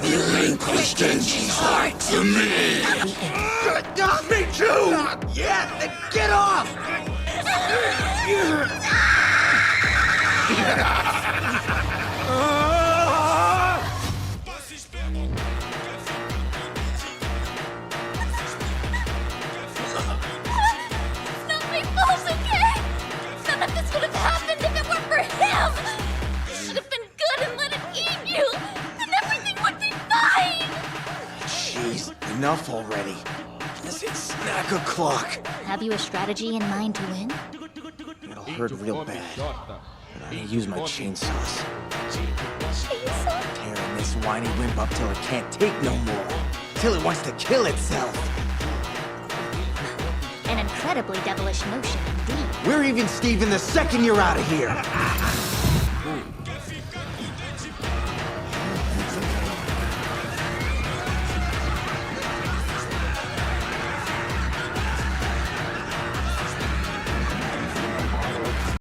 Relinquish Denji's heart to me! Me too! Yeah, then get off! Not my fault, okay? None of this would have happened if it weren't for him! You should have been good and let it eat you! Then everything would be fine! Jeez, enough already. This is snack o'clock. Have you a strategy in mind to win? It'll hurt real bad. But I'm gonna use my chainsaws. Chainsaw? Tearing this whiny wimp up till it can't take no more. Till it wants to kill itself. An incredibly devilish notion indeed. We're even Steven the second you're out of here.